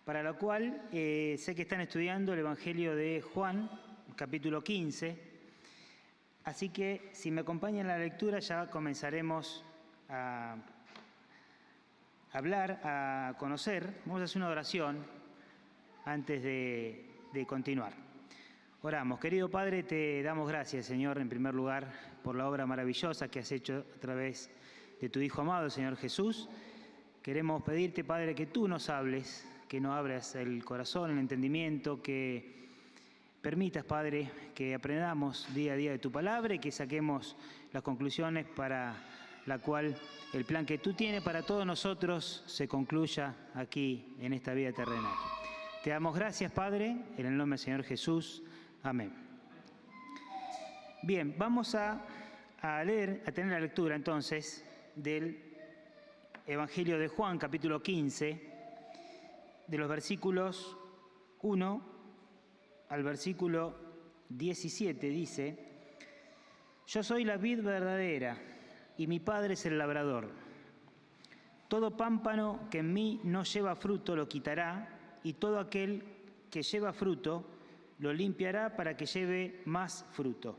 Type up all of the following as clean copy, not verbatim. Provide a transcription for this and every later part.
para la cual sé que están estudiando el Evangelio de Juan, capítulo 15. Así que si me acompañan en la lectura ya comenzaremos a hablar, a conocer. Vamos a hacer una oración antes de continuar. Oramos. Querido Padre, te damos gracias, Señor, en primer lugar, por la obra maravillosa que has hecho a través de tu Hijo amado, Señor Jesús. Queremos pedirte, Padre, que tú nos hables, que nos abras el corazón, el entendimiento, que permitas, Padre, que aprendamos día a día de tu palabra y que saquemos las conclusiones para la cual el plan que tú tienes para todos nosotros se concluya aquí, en esta vida terrenal. Te damos gracias, Padre, en el nombre del Señor Jesús. Amén. Bien, vamos a leer, a tener la lectura entonces del Evangelio de Juan, capítulo 15, de los versículos 1 al versículo 17, dice: Yo soy la vid verdadera y mi Padre es el labrador. Todo pámpano que en mí no lleva fruto lo quitará, y todo aquel que lleva fruto lo limpiará para que lleve más fruto.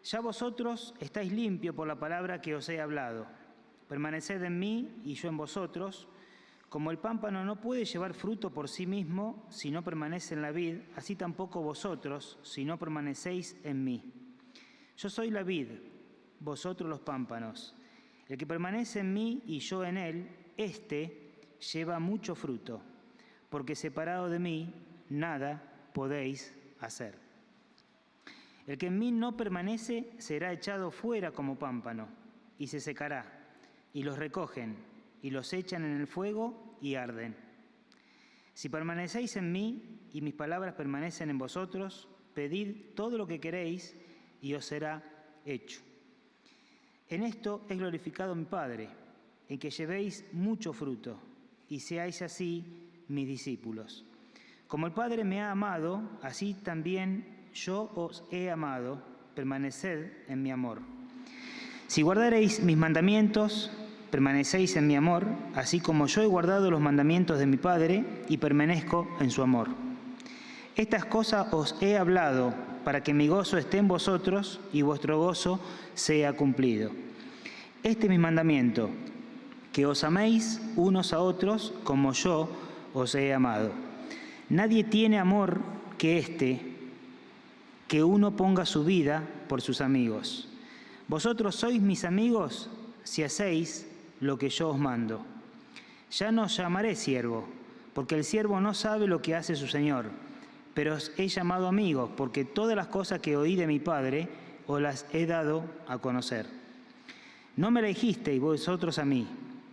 Ya vosotros estáis limpios por la palabra que os he hablado. Permaneced en mí y yo en vosotros. Como el pámpano no puede llevar fruto por sí mismo si no permanece en la vid, así tampoco vosotros si no permanecéis en mí. Yo soy la vid, vosotros los pámpanos. El que permanece en mí y yo en él, éste lleva mucho fruto, porque separado de mí nada podéis hacer. El que en mí no permanece será echado fuera como pámpano y se secará, y los recogen y los echan en el fuego y arden. Si permanecéis en mí y mis palabras permanecen en vosotros, pedid todo lo que queréis y os será hecho. En esto es glorificado mi Padre, en que llevéis mucho fruto y seáis así mis discípulos. Como el Padre me ha amado, así también yo os he amado, permaneced en mi amor. Si guardaréis mis mandamientos, permanecéis en mi amor, así como yo he guardado los mandamientos de mi Padre y permanezco en su amor. Estas cosas os he hablado para que mi gozo esté en vosotros y vuestro gozo sea cumplido. Este es mi mandamiento, que os améis unos a otros como yo os he amado. Nadie tiene amor que este, que uno ponga su vida por sus amigos. Vosotros sois mis amigos si hacéis lo que yo os mando. Ya no os llamaré siervo, porque el siervo no sabe lo que hace su señor, pero os he llamado amigos, porque todas las cosas que oí de mi Padre os las he dado a conocer. No me elegisteis vosotros a mí,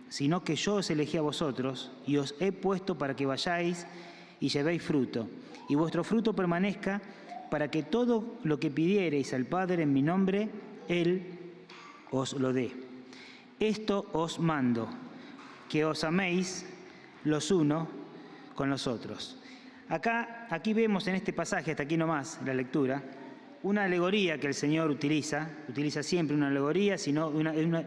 sino que yo os elegí a vosotros, y os he puesto para que vayáis y llevéis fruto, y vuestro fruto permanezca, para que todo lo que pidiereis al Padre en mi nombre, Él os lo dé. Esto os mando, que os améis los unos con los otros. Aquí vemos en este pasaje, hasta aquí nomás, la lectura, una alegoría que el Señor utiliza siempre una alegoría, sino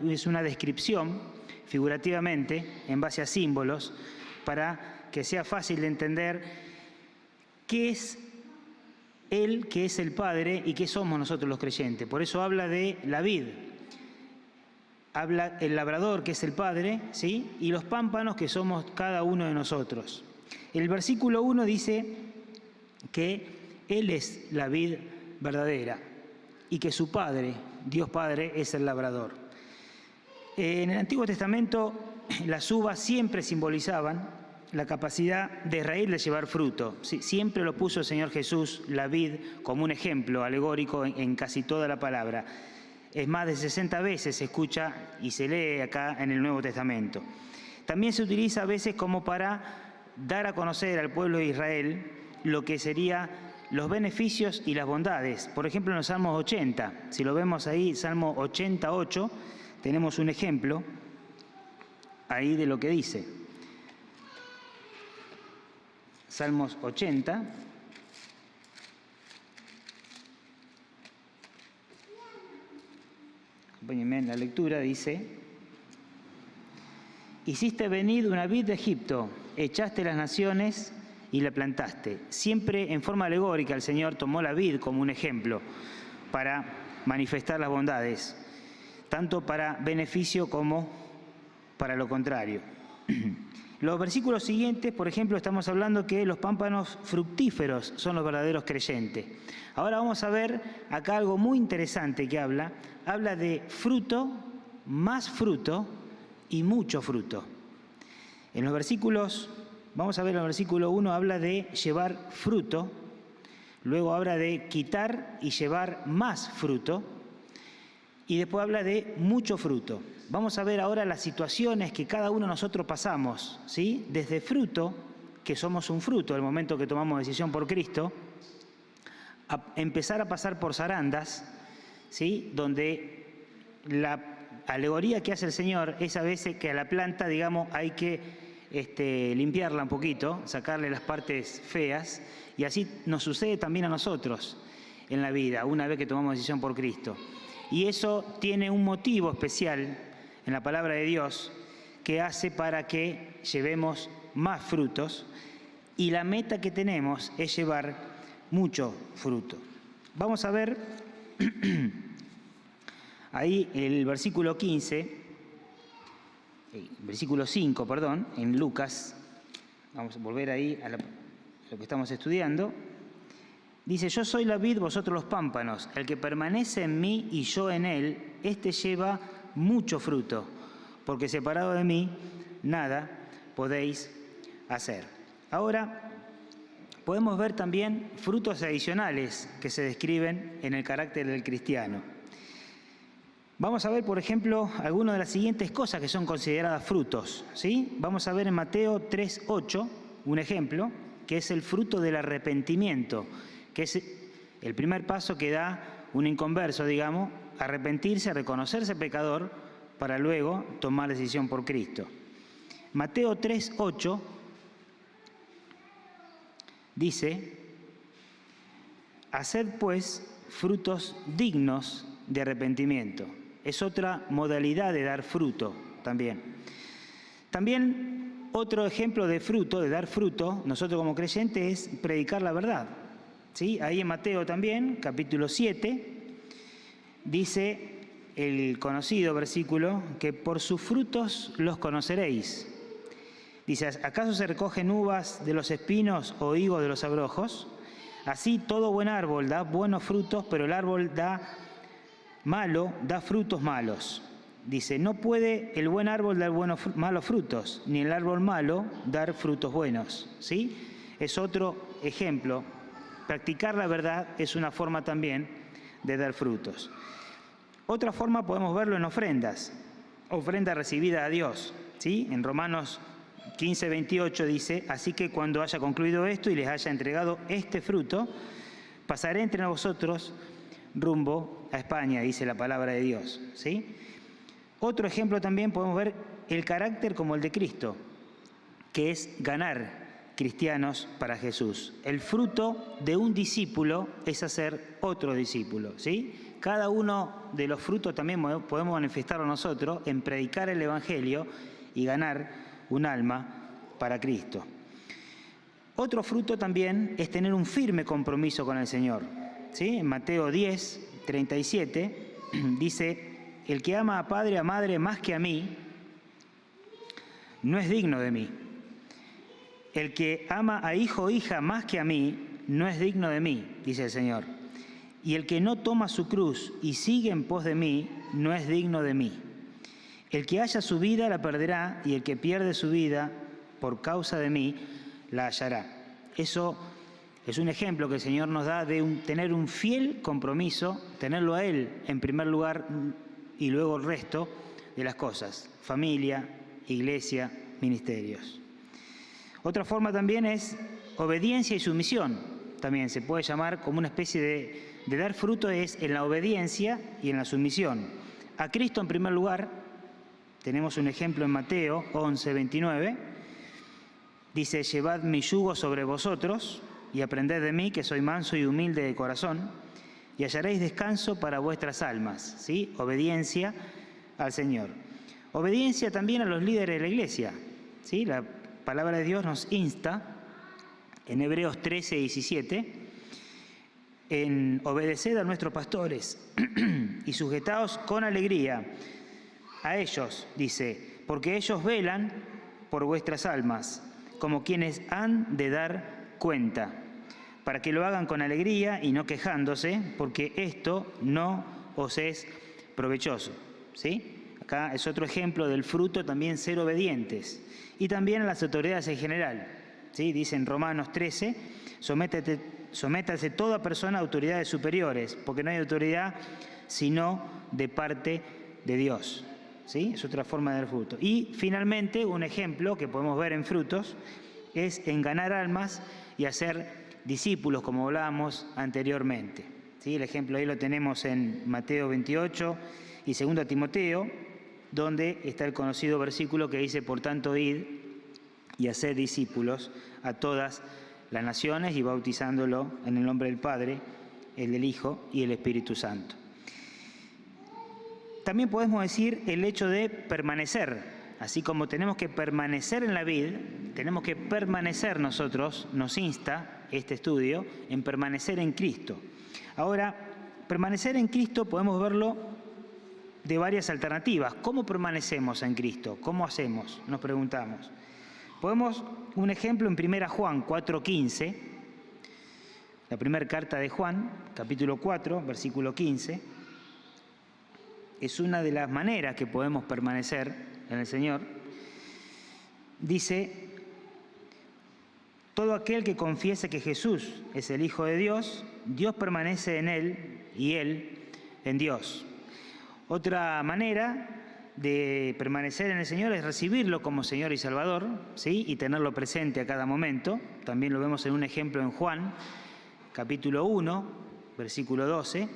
es una descripción, figurativamente, en base a símbolos, para que sea fácil de entender qué es Él, que es el Padre, y qué somos nosotros los creyentes. Por eso habla de la vid, habla el labrador, que es el Padre, ¿sí? Y los pámpanos, que somos cada uno de nosotros. El versículo 1 dice que Él es la vid verdadera y que su Padre, Dios Padre, es el labrador. En el Antiguo Testamento las uvas siempre simbolizaban la capacidad de Israel de llevar fruto. Sí, siempre lo puso el Señor Jesús, la vid, como un ejemplo alegórico en casi toda la palabra. Es más de 60 veces se escucha y se lee acá en el Nuevo Testamento. También se utiliza a veces como para dar a conocer al pueblo de Israel lo que serían los beneficios y las bondades. Por ejemplo, en los Salmos 80, si lo vemos ahí, Salmo 88, tenemos un ejemplo ahí de lo que dice. Salmos 80. Acompáñenme en la lectura, dice: Hiciste venir una vid de Egipto, echaste las naciones y la plantaste. Siempre en forma alegórica el Señor tomó la vid como un ejemplo para manifestar las bondades, tanto para beneficio como para lo contrario. Los versículos siguientes, por ejemplo, estamos hablando que los pámpanos fructíferos son los verdaderos creyentes. Ahora vamos a ver acá algo muy interesante que habla de fruto, más fruto y mucho fruto. En los versículos, vamos a ver en el versículo 1, habla de llevar fruto, luego habla de quitar y llevar más fruto, y después habla de mucho fruto. Vamos a ver ahora las situaciones que cada uno de nosotros pasamos, ¿sí? Desde fruto, que somos un fruto al momento que tomamos decisión por Cristo, a empezar a pasar por zarandas, ¿sí? Donde la alegoría que hace el Señor es a veces que a la planta, digamos, hay que limpiarla un poquito, sacarle las partes feas, y así nos sucede también a nosotros en la vida, una vez que tomamos decisión por Cristo. Y eso tiene un motivo especial en la palabra de Dios que hace para que llevemos más frutos, y la meta que tenemos es llevar mucho fruto. Vamos a ver ahí el versículo 5, perdón, en Lucas. Vamos a volver ahí a lo que estamos estudiando. Dice: yo soy la vid, vosotros los pámpanos. El que permanece en mí y yo en él, éste lleva mucho fruto, porque separado de mí nada podéis hacer. Ahora, podemos ver también frutos adicionales que se describen en el carácter del cristiano. Vamos a ver, por ejemplo, algunas de las siguientes cosas que son consideradas frutos, ¿sí? Vamos a ver en Mateo 3:8 un ejemplo, que es el fruto del arrepentimiento, que es el primer paso que da un inconverso, digamos, arrepentirse, reconocerse pecador, para luego tomar decisión por Cristo. Mateo 3:8 dice: haced pues frutos dignos de arrepentimiento. Es otra modalidad de dar fruto también. También otro ejemplo de fruto, de dar fruto, nosotros como creyentes, es predicar la verdad, ¿sí? Ahí en Mateo también, capítulo 7, dice el conocido versículo, que por sus frutos los conoceréis. Dice: ¿acaso se recogen uvas de los espinos o higos de los abrojos? Así todo buen árbol da buenos frutos, pero el árbol malo da frutos malos. Dice: no puede el buen árbol dar malos frutos, ni el árbol malo dar frutos buenos, ¿sí? Es otro ejemplo. Practicar la verdad es una forma también de dar frutos. Otra forma podemos verlo en ofrendas. Ofrenda recibida a Dios, ¿sí? En Romanos 15:28 dice: así que cuando haya concluido esto y les haya entregado este fruto, pasaré entre vosotros rumbo a España, dice la palabra de Dios, ¿sí? Otro ejemplo también podemos ver el carácter como el de Cristo, que es ganar cristianos para Jesús. El fruto de un discípulo es hacer otro discípulo, ¿sí? Cada uno de los frutos también podemos manifestarlo nosotros en predicar el Evangelio y ganar un alma para Cristo. Otro fruto también es tener un firme compromiso con el Señor, ¿sí? En Mateo 10:37 dice: el que ama a padre o a madre más que a mí, no es digno de mí. El que ama a hijo o hija más que a mí, no es digno de mí, dice el Señor. Y el que no toma su cruz y sigue en pos de mí, no es digno de mí. El que halla su vida la perderá, y el que pierde su vida por causa de mí, la hallará. Eso es un ejemplo que el Señor nos da de tener un fiel compromiso, tenerlo a Él en primer lugar y luego el resto de las cosas: familia, iglesia, ministerios. Otra forma también es obediencia y sumisión. También se puede llamar como una especie de dar fruto, es en la obediencia y en la sumisión. A Cristo en primer lugar, tenemos un ejemplo en Mateo 11:29. Dice: llevad mi yugo sobre vosotros y aprended de mí, que soy manso y humilde de corazón, y hallaréis descanso para vuestras almas, ¿sí? Obediencia al Señor. Obediencia también a los líderes de la iglesia, ¿sí? palabra de Dios nos insta, en Hebreos 13, 17, en obedeced a nuestros pastores y sujetaos con alegría a ellos, dice, porque ellos velan por vuestras almas, como quienes han de dar cuenta, para que lo hagan con alegría y no quejándose, porque esto no os es provechoso. ¿Sí? Acá es otro ejemplo del fruto también ser obedientes. Y también a las autoridades en general. ¿Sí? Dice en Romanos 13, sométase toda persona a autoridades superiores, porque no hay autoridad sino de parte de Dios. ¿Sí? Es otra forma de dar fruto. Y finalmente, un ejemplo que podemos ver en frutos es en ganar almas y hacer discípulos, como hablábamos anteriormente. ¿Sí? El ejemplo ahí lo tenemos en Mateo 28 y 2 Timoteo, donde está el conocido versículo que dice, por tanto, id y haced discípulos a todas las naciones y bautizándolo en el nombre del Padre, el del Hijo y el Espíritu Santo. También podemos decir el hecho de permanecer. Así como tenemos que permanecer en la vid, tenemos que permanecer nosotros, nos insta este estudio, en permanecer en Cristo. Ahora, permanecer en Cristo podemos verlo de varias alternativas. ¿Cómo permanecemos en Cristo? ¿Cómo hacemos? Nos preguntamos. Podemos, un ejemplo en 1 Juan 4:15, la primera carta de Juan, capítulo 4, versículo 15, es una de las maneras que podemos permanecer en el Señor. Dice, todo aquel que confiese que Jesús es el Hijo de Dios, Dios permanece en él y él en Dios. Otra manera de permanecer en el Señor es recibirlo como Señor y Salvador, ¿sí? Y tenerlo presente a cada momento. También lo vemos en un ejemplo en Juan, capítulo 1, versículo 12.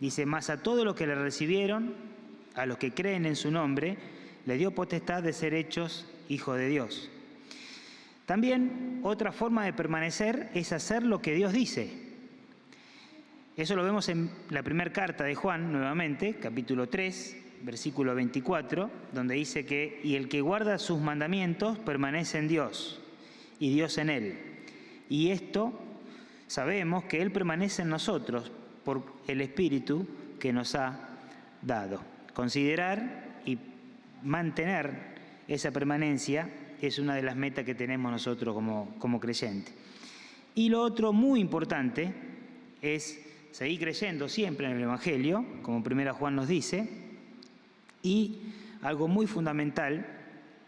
Dice, mas a todos los que le recibieron, a los que creen en su nombre, le dio potestad de ser hechos hijos de Dios. También otra forma de permanecer es hacer lo que Dios dice. Eso lo vemos en la primera carta de Juan, nuevamente, capítulo 3, versículo 24, donde dice que, y el que guarda sus mandamientos permanece en Dios, y Dios en él. Y esto sabemos que Él permanece en nosotros por el Espíritu que nos ha dado. Considerar y mantener esa permanencia es una de las metas que tenemos nosotros como creyentes. Y lo otro muy importante es seguir creyendo siempre en el Evangelio, como 1 Juan nos dice, y algo muy fundamental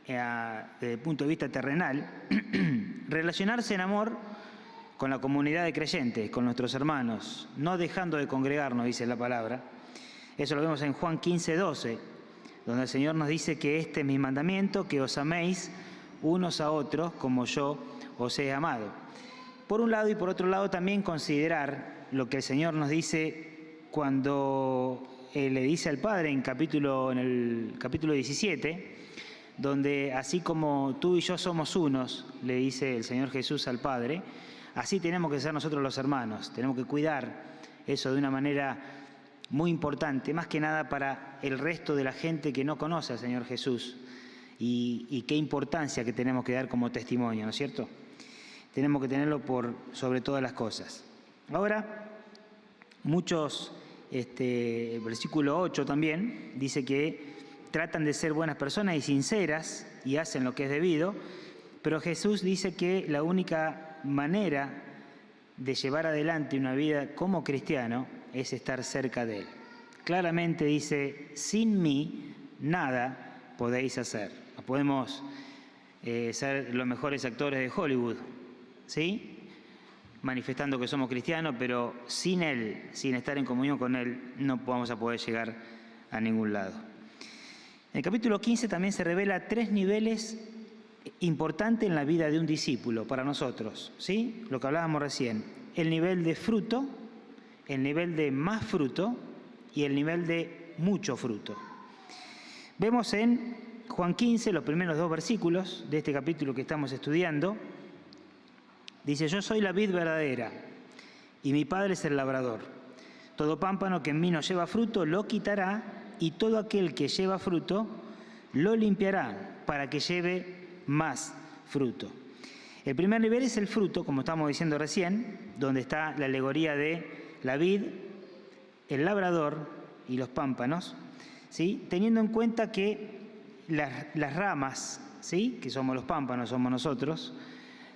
desde el punto de vista terrenal, relacionarse en amor con la comunidad de creyentes, con nuestros hermanos, no dejando de congregarnos, dice la palabra. Eso lo vemos en Juan 15:12, donde el Señor nos dice que este es mi mandamiento, que os améis unos a otros como yo os he amado. Por un lado y por otro lado también considerar lo que el Señor nos dice cuando le dice al Padre en el capítulo 17, donde así como tú y yo somos unos, le dice el Señor Jesús al Padre, así tenemos que ser nosotros los hermanos, tenemos que cuidar eso de una manera muy importante, más que nada para el resto de la gente que no conoce al Señor Jesús y qué importancia que tenemos que dar como testimonio, ¿no es cierto? Tenemos que tenerlo por sobre todas las cosas. Ahora, muchos, versículo 8 también, dice que tratan de ser buenas personas y sinceras y hacen lo que es debido, pero Jesús dice que la única manera de llevar adelante una vida como cristiano es estar cerca de Él. Claramente dice, sin mí nada podéis hacer. No podemos ser los mejores actores de Hollywood, ¿sí? Manifestando que somos cristianos, pero sin Él, sin estar en comunión con Él, no vamos a poder llegar a ningún lado. En el capítulo 15 también se revela 3 niveles importantes en la vida de un discípulo para nosotros, ¿sí? Lo que hablábamos recién, el nivel de fruto, el nivel de más fruto y el nivel de mucho fruto. Vemos en Juan 15, los primeros 2 versículos de este capítulo que estamos estudiando, dice, yo soy la vid verdadera y mi Padre es el labrador. Todo pámpano que en mí no lleva fruto lo quitará y todo aquel que lleva fruto lo limpiará para que lleve más fruto. El primer nivel es el fruto, como estamos diciendo recién, donde está la alegoría de la vid, el labrador y los pámpanos, ¿sí? Teniendo en cuenta que las ramas, ¿sí? Que somos los pámpanos, somos nosotros,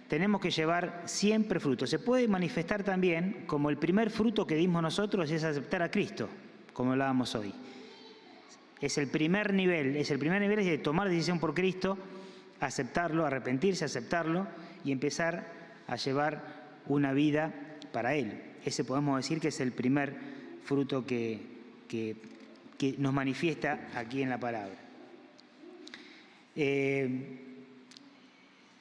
tenemos que llevar siempre fruto. Se puede manifestar también como el primer fruto que dimos nosotros es aceptar a Cristo, como hablábamos hoy. Es el primer nivel es de tomar decisión por Cristo, aceptarlo, arrepentirse, aceptarlo y empezar a llevar una vida para Él. Ese podemos decir que es el primer fruto que nos manifiesta aquí en la palabra.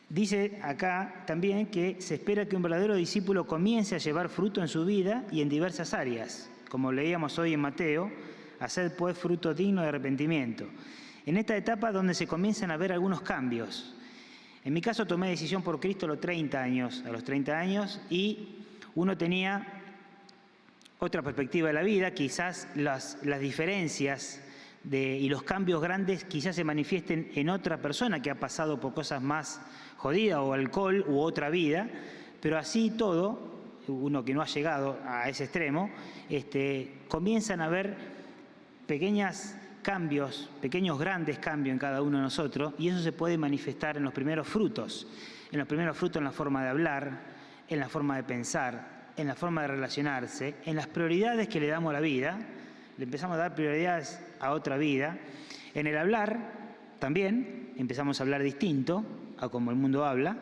Dice acá también que se espera que un verdadero discípulo comience a llevar fruto en su vida y en diversas áreas. Como leíamos hoy en Mateo, haced pues fruto digno de arrepentimiento. En esta etapa donde se comienzan a ver algunos cambios. En mi caso tomé decisión por Cristo a los 30 años, y uno tenía otra perspectiva de la vida, quizás las diferencias y los cambios grandes quizás se manifiesten en otra persona que ha pasado por cosas más jodidas o alcohol u otra vida, pero así todo, uno que no ha llegado a ese extremo, comienzan a haber pequeños grandes cambios en cada uno de nosotros, y eso se puede manifestar en los primeros frutos. En la forma de hablar, en la forma de pensar, en la forma de relacionarse, en las prioridades que le damos a la vida. Le empezamos a dar prioridades a otra vida. En el hablar también empezamos a hablar distinto a como el mundo habla.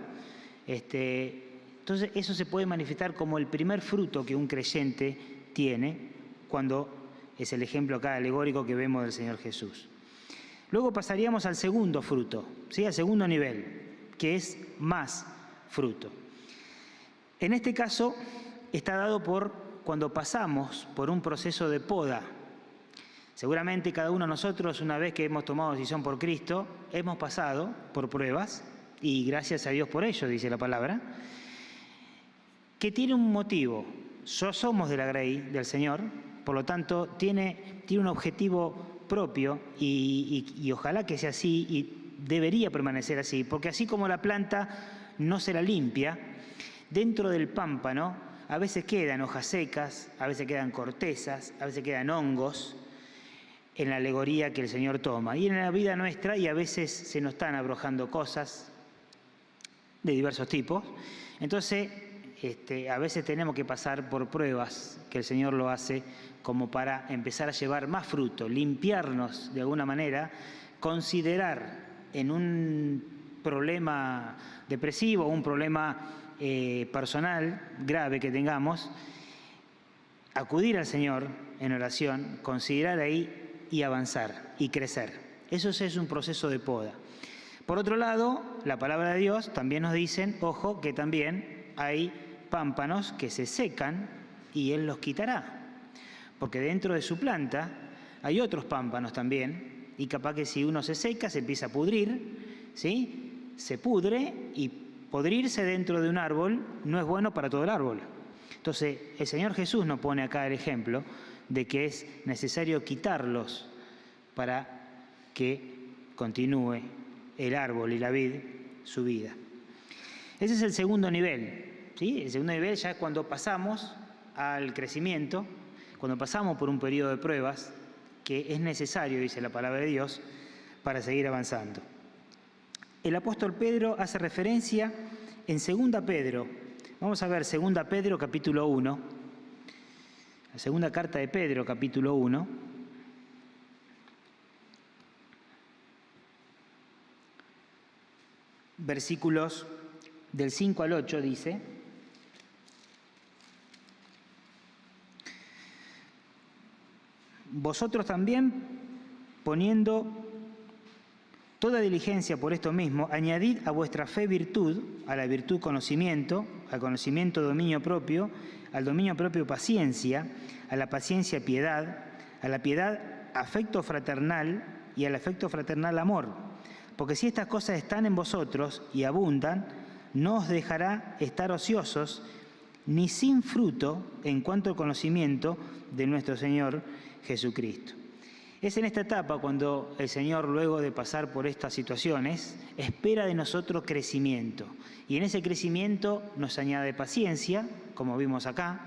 Entonces eso se puede manifestar como el primer fruto que un creyente tiene cuando es el ejemplo acá alegórico que vemos del Señor Jesús. Luego pasaríamos al segundo fruto, ¿sí? Al segundo nivel, que es más fruto. En este caso está dado por cuando pasamos por un proceso de poda. Seguramente cada uno de nosotros, una vez que hemos tomado decisión por Cristo, hemos pasado por pruebas, y gracias a Dios por ello, dice la palabra, que tiene un motivo. Somos de la grey del Señor, por lo tanto tiene un objetivo propio, y ojalá que sea así, y debería permanecer así, porque así como la planta no se la limpia, dentro del pámpano a veces quedan hojas secas, a veces quedan cortezas, a veces quedan hongos, en la alegoría que el Señor toma. Y en la vida nuestra, y a veces se nos están abrojando cosas de diversos tipos. Entonces, a veces tenemos que pasar por pruebas que el Señor lo hace como para empezar a llevar más fruto, limpiarnos de alguna manera, considerar en un problema depresivo, un problema personal grave que tengamos, acudir al Señor en oración, considerar ahí y avanzar y crecer. Eso es un proceso de poda. Por otro lado, la palabra de Dios también nos dice, ojo, que también hay pámpanos que se secan y Él los quitará. Porque dentro de su planta hay otros pámpanos también, y capaz que si uno se seca se empieza a pudrir, ¿sí? Se pudre, y podrirse dentro de un árbol no es bueno para todo el árbol. Entonces, el Señor Jesús nos pone acá el ejemplo de que es necesario quitarlos para que continúe el árbol y la vid su vida. Ese es el segundo nivel, ¿sí? El segundo nivel ya es cuando pasamos al crecimiento, cuando pasamos por un periodo de pruebas que es necesario, dice la palabra de Dios, para seguir avanzando. El apóstol Pedro hace referencia en 2 Pedro. Vamos a ver 2 Pedro capítulo 1. La segunda carta de Pedro capítulo 1. Versículos del 5 al 8 dice: vosotros también, poniendo toda diligencia por esto mismo, añadid a vuestra fe virtud, a la virtud conocimiento, al conocimiento dominio propio, al dominio propio paciencia, a la paciencia piedad, a la piedad afecto fraternal, y al afecto fraternal amor. Porque si estas cosas están en vosotros y abundan, no os dejará estar ociosos ni sin fruto en cuanto al conocimiento de nuestro Señor Jesucristo. Es en esta etapa cuando el Señor, luego de pasar por estas situaciones, espera de nosotros crecimiento. Y en ese crecimiento nos añade paciencia, como vimos acá,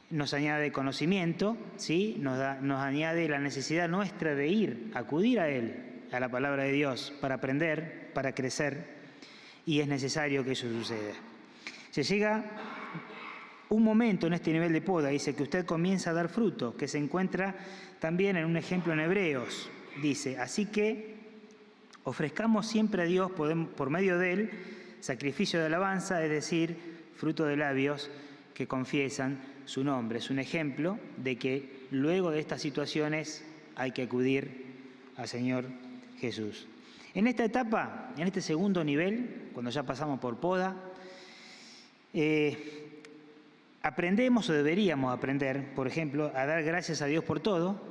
nos añade conocimiento, ¿sí? Nos añade la necesidad nuestra de ir, acudir a Él, a la palabra de Dios, para aprender, para crecer, y es necesario que eso suceda. Se llega un momento en este nivel de poda, dice que usted comienza a dar fruto, que se encuentra también en un ejemplo en Hebreos. Dice, así que ofrezcamos siempre a Dios por medio de Él sacrificio de alabanza, es decir, fruto de labios que confiesan su nombre. Es un ejemplo de que luego de estas situaciones hay que acudir al Señor Jesús. En esta etapa, en este segundo nivel, cuando ya pasamos por poda, aprendemos o deberíamos aprender, por ejemplo, a dar gracias a Dios por todo,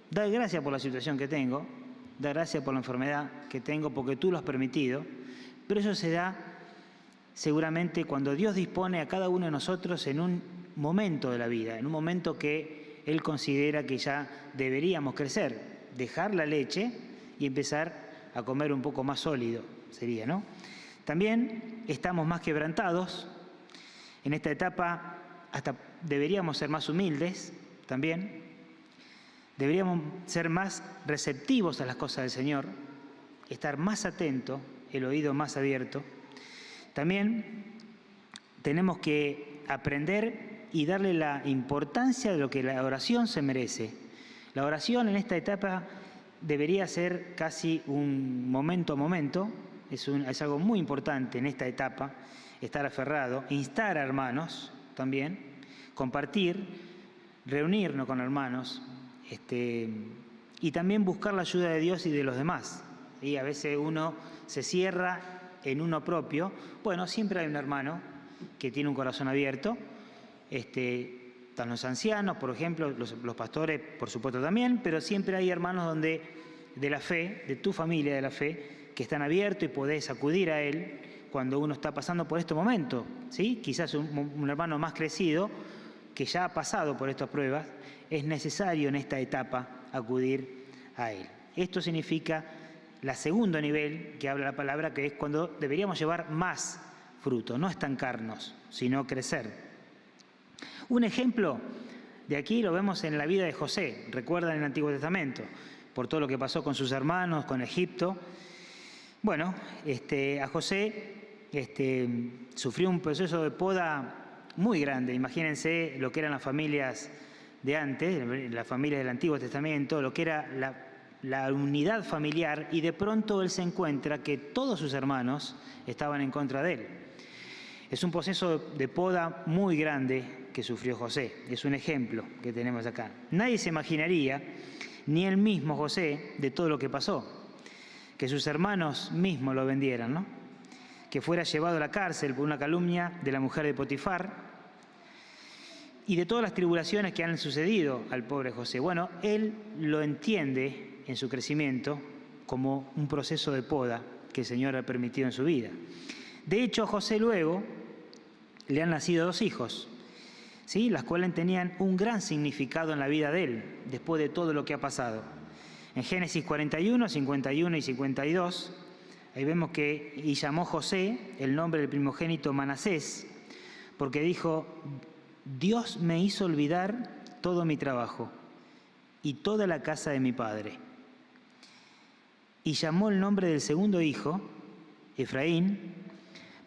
dar gracias por la situación que tengo, dar gracias por la enfermedad que tengo porque tú lo has permitido, pero eso se da seguramente cuando Dios dispone a cada uno de nosotros en un momento de la vida, en un momento que Él considera que ya deberíamos crecer, dejar la leche y empezar a comer un poco más sólido, sería, ¿no? También estamos más quebrantados. En esta etapa hasta deberíamos ser más humildes también. Deberíamos ser más receptivos a las cosas del Señor, estar más atentos, el oído más abierto. También tenemos que aprender y darle la importancia de lo que la oración se merece. La oración en esta etapa debería ser casi un momento a momento, es algo muy importante en esta etapa, estar aferrado, instar a hermanos también, compartir, reunirnos con hermanos, y también buscar la ayuda de Dios y de los demás. Y a veces uno se cierra en uno propio. Bueno, siempre hay un hermano que tiene un corazón abierto. Están los ancianos, por ejemplo, los pastores, por supuesto también, pero siempre hay hermanos de la fe, de tu familia de la fe, que están abiertos y podés acudir a él cuando uno está pasando por este momento, ¿sí? Quizás un hermano más crecido que ya ha pasado por estas pruebas, es necesario en esta etapa acudir a él. Esto significa la segundo nivel que habla la palabra, que es cuando deberíamos llevar más fruto, no estancarnos, sino crecer. Un ejemplo de aquí lo vemos en la vida de José, recuerdan en el Antiguo Testamento, por todo lo que pasó con sus hermanos, con Egipto. Bueno, a José sufrió un proceso de poda muy grande. Imagínense lo que eran las familias de antes, las familias del Antiguo Testamento, lo que era la unidad familiar, y de pronto él se encuentra que todos sus hermanos estaban en contra de él. Es un proceso de poda muy grande que sufrió José. Es un ejemplo que tenemos acá. Nadie se imaginaría, ni él mismo José, de todo lo que pasó. Que sus hermanos mismos lo vendieran, ¿no? Que fuera llevado a la cárcel por una calumnia de la mujer de Potifar y de todas las tribulaciones que han sucedido al pobre José. Bueno, él lo entiende en su crecimiento como un proceso de poda que el Señor ha permitido en su vida. De hecho, a José luego le han nacido 2 hijos, ¿sí? Las cuales tenían un gran significado en la vida de él, después de todo lo que ha pasado. En Génesis 41, 51 y 52, ahí vemos que y llamó José el nombre del primogénito Manasés, porque dijo: Dios me hizo olvidar todo mi trabajo y toda la casa de mi padre. Y llamó el nombre del segundo hijo, Efraín,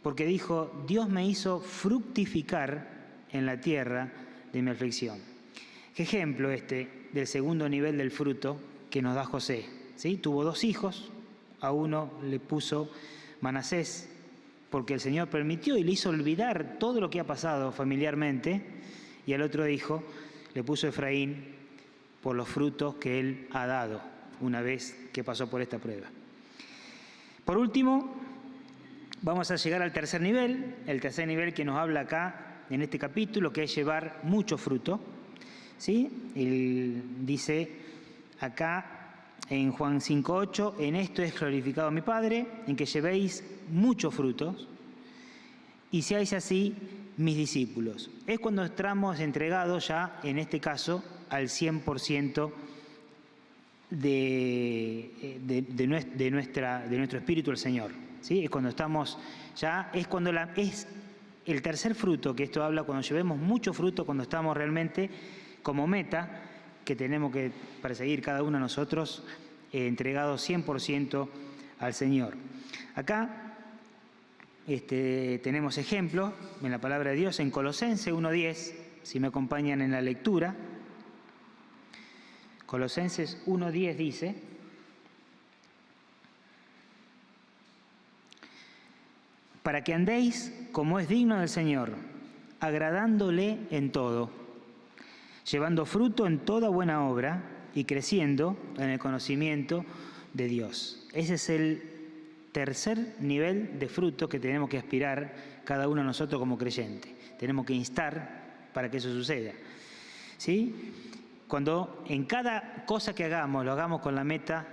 porque dijo: Dios me hizo fructificar en la tierra de mi aflicción. ¿Qué ejemplo del segundo nivel del fruto que nos da José? ¿Sí? Tuvo 2 hijos, a uno le puso Manasés, porque el Señor permitió y le hizo olvidar todo lo que ha pasado familiarmente, y al otro hijo le puso Efraín por los frutos que él ha dado una vez que pasó por esta prueba. Por último, vamos a llegar al tercer nivel, el tercer nivel que nos habla acá en este capítulo, que es llevar mucho fruto, ¿sí? Él dice acá en Juan 5:8, en esto es glorificado mi Padre, en que llevéis muchos frutos y seáis así mis discípulos. Es cuando estamos entregados ya, en este caso, al 100% de nuestro espíritu al Señor. ¿Sí? Es cuando estamos ya, es cuando es el tercer fruto, que esto habla cuando llevemos mucho fruto, cuando estamos realmente como meta, que tenemos que perseguir cada uno de nosotros, entregados 100% al Señor. Acá tenemos ejemplos en la palabra de Dios, en Colosenses 1:10, si me acompañan en la lectura. Colosenses 1:10 dice: para que andéis como es digno del Señor, agradándole en todo, llevando fruto en toda buena obra y creciendo en el conocimiento de Dios. Ese es el tercer nivel de fruto que tenemos que aspirar cada uno de nosotros como creyente. Tenemos que instar para que eso suceda. ¿Sí? Cuando en cada cosa que hagamos, lo hagamos con la meta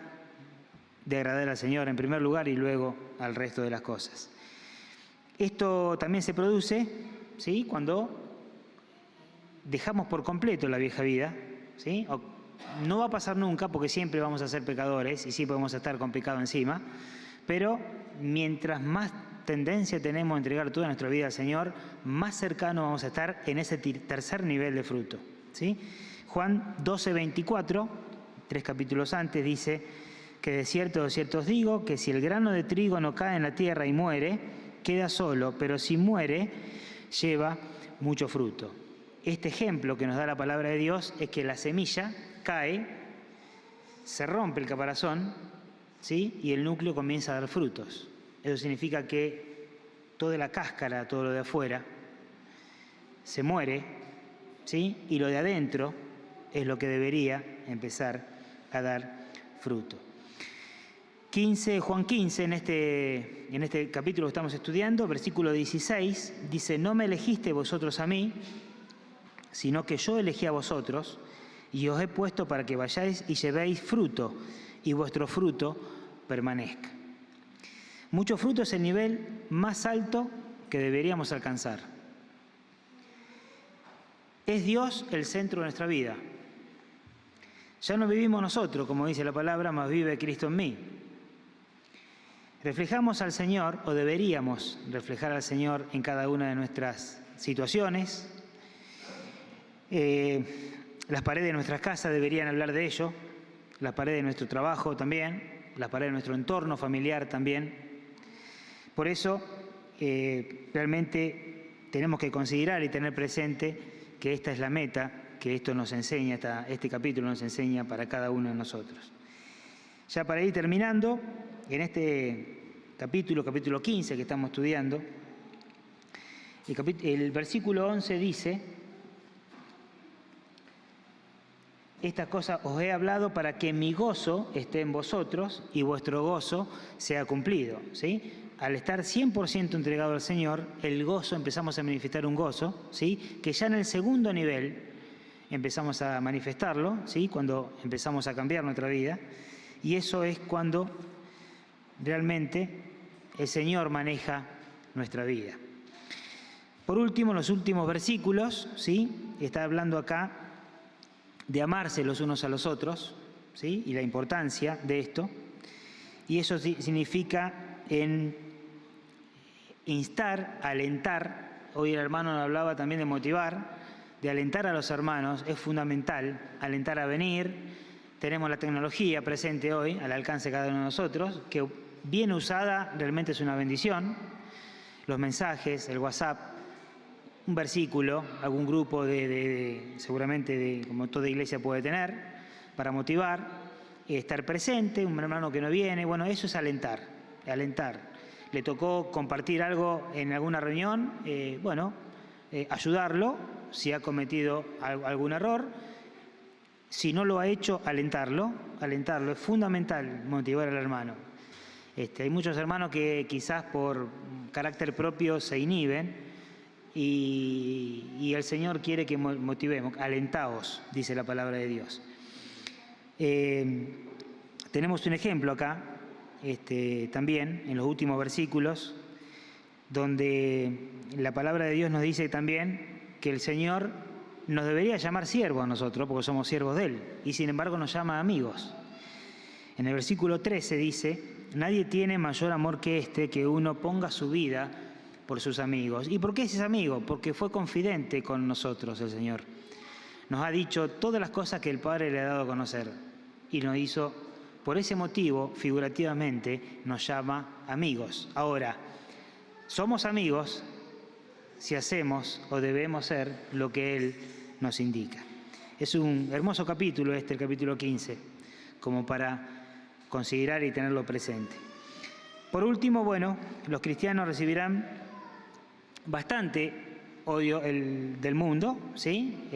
de agradar al Señor en primer lugar y luego al resto de las cosas. Esto también se produce, ¿sí?, cuando dejamos por completo la vieja vida, ¿sí? No va a pasar nunca porque siempre vamos a ser pecadores y siempre vamos a estar con pecado encima, pero mientras más tendencia tenemos a entregar toda nuestra vida al Señor, más cercano vamos a estar en ese tercer nivel de fruto, ¿sí? Juan 12:24, 3 capítulos antes, dice que de cierto os digo que si el grano de trigo no cae en la tierra y muere, queda solo, pero si muere, lleva mucho fruto. Este ejemplo que nos da la palabra de Dios es que la semilla cae, se rompe el caparazón, ¿sí?, y el núcleo comienza a dar frutos. Eso significa que toda la cáscara, todo lo de afuera, se muere, ¿sí?, y lo de adentro es lo que debería empezar a dar fruto. Juan 15, en este capítulo que estamos estudiando, versículo 16, dice: no me elegisteis vosotros a mí, sino que yo elegí a vosotros, y os he puesto para que vayáis y llevéis fruto, y vuestro fruto permanezca. Mucho fruto es el nivel más alto que deberíamos alcanzar. Es Dios el centro de nuestra vida. Ya no vivimos nosotros, como dice la palabra, mas vive Cristo en mí. Reflejamos al Señor, o deberíamos reflejar al Señor en cada una de nuestras situaciones. Las paredes de nuestras casas deberían hablar de ello, las paredes de nuestro trabajo también, las paredes de nuestro entorno familiar también. Por eso, realmente tenemos que considerar y tener presente que esta es la meta que esto nos enseña, este capítulo nos enseña para cada uno de nosotros. Ya para ir terminando, en este capítulo 15 que estamos estudiando, el versículo 11 dice: estas cosas os he hablado para que mi gozo esté en vosotros y vuestro gozo sea cumplido, ¿sí? Al estar 100% entregado al Señor, el gozo, empezamos a manifestar un gozo, ¿sí?, que ya en el segundo nivel empezamos a manifestarlo, ¿sí?, cuando empezamos a cambiar nuestra vida, y eso es cuando realmente el Señor maneja nuestra vida. Por último, los últimos versículos, ¿sí?, está hablando acá de amarse los unos a los otros, ¿sí?, y la importancia de esto, y eso significa en instar, alentar. Hoy el hermano nos hablaba también de motivar, de alentar a los hermanos. Es fundamental alentar a venir. Tenemos la tecnología presente hoy al alcance de cada uno de nosotros, que bien usada realmente es una bendición. Los mensajes, el WhatsApp, un versículo, algún grupo seguramente como toda iglesia puede tener, para motivar, estar presente, un hermano que no viene, bueno, eso es alentar. Le tocó compartir algo en alguna reunión, ayudarlo si ha cometido algún error. Si no lo ha hecho, alentarlo, es fundamental motivar al hermano. Hay muchos hermanos que quizás por carácter propio se inhiben y el Señor quiere que motivemos, alentaos, dice la palabra de Dios. Tenemos un ejemplo acá, también en los últimos versículos, donde la palabra de Dios nos dice también que el Señor nos debería llamar siervos a nosotros, porque somos siervos de Él, y sin embargo nos llama amigos. En el versículo 13 dice, nadie tiene mayor amor que este, que uno ponga su vida por sus amigos. ¿Y por qué es amigo? Porque fue confidente con nosotros el Señor. Nos ha dicho todas las cosas que el Padre le ha dado a conocer y nos hizo, por ese motivo, figurativamente, nos llama amigos. Ahora, somos amigos si hacemos o debemos ser lo que Él nos indica. Es un hermoso capítulo el capítulo 15, como para considerar y tenerlo presente. Por último, bueno, los cristianos recibirán bastante odio del mundo, ¿sí?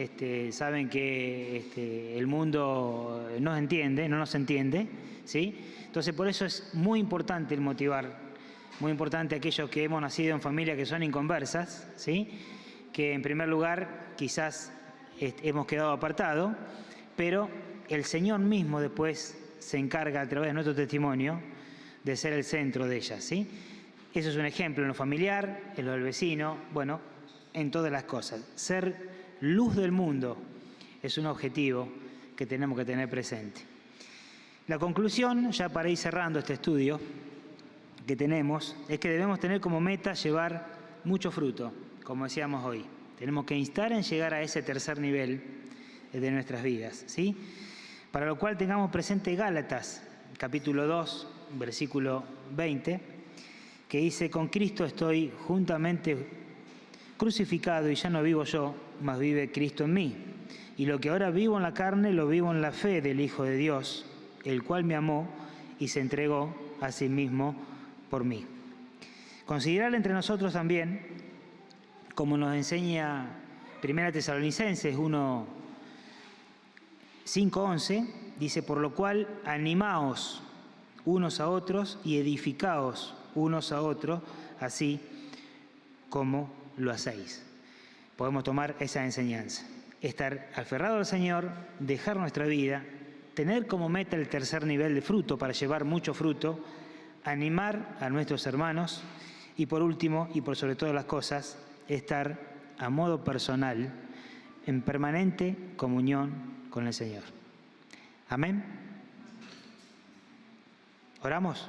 Saben que el mundo no nos entiende, ¿sí? Entonces, por eso es muy importante el motivar, muy importante aquellos que hemos nacido en familias que son inconversas, ¿sí? Que en primer lugar quizás hemos quedado apartados, pero el Señor mismo después se encarga a través de nuestro testimonio de ser el centro de ellas, ¿sí? Eso es un ejemplo en lo familiar, en lo del vecino, bueno, en todas las cosas. Ser luz del mundo es un objetivo que tenemos que tener presente. La conclusión, ya para ir cerrando este estudio que tenemos, es que debemos tener como meta llevar mucho fruto, como decíamos hoy. Tenemos que instar en llegar a ese tercer nivel de nuestras vidas, ¿sí? Para lo cual tengamos presente Gálatas, capítulo 2, versículo 20, que dice, con Cristo estoy juntamente crucificado y ya no vivo yo, mas vive Cristo en mí. Y lo que ahora vivo en la carne, lo vivo en la fe del Hijo de Dios, el cual me amó y se entregó a sí mismo por mí. Considerar entre nosotros también, como nos enseña 1 Tesalonicenses 1, 5:11, dice, por lo cual animaos unos a otros y edificaos unos a otros, así como lo hacéis. Podemos tomar esa enseñanza. Estar aferrado al Señor, dejar nuestra vida, tener como meta el tercer nivel de fruto para llevar mucho fruto, animar a nuestros hermanos y por último, y por sobre todas las cosas, estar a modo personal en permanente comunión con el Señor. Amén. ¿Oramos?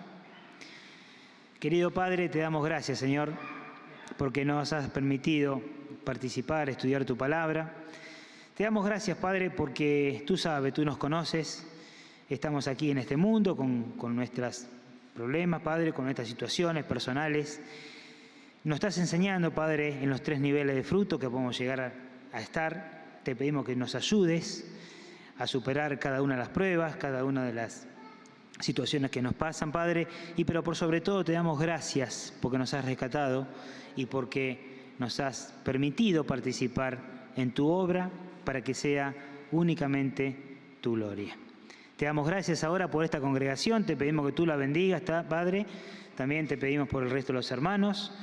Querido Padre, te damos gracias, Señor, porque nos has permitido participar, estudiar tu palabra. Te damos gracias, Padre, porque tú sabes, tú nos conoces. Estamos aquí en este mundo con nuestros problemas, Padre, con nuestras situaciones personales. Nos estás enseñando, Padre, en los 3 niveles de fruto que podemos llegar a estar. Te pedimos que nos ayudes a superar cada una de las pruebas, cada una de las situaciones que nos pasan, Padre, pero por sobre todo te damos gracias porque nos has rescatado y porque nos has permitido participar en tu obra para que sea únicamente tu gloria. Te damos gracias ahora por esta congregación, te pedimos que tú la bendigas, Padre, también te pedimos por el resto de los hermanos,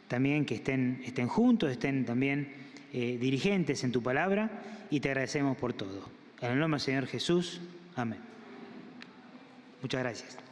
también que estén juntos, estén también dirigentes en tu palabra y te agradecemos por todo. En el nombre del Señor Jesús, amén. Muchas gracias.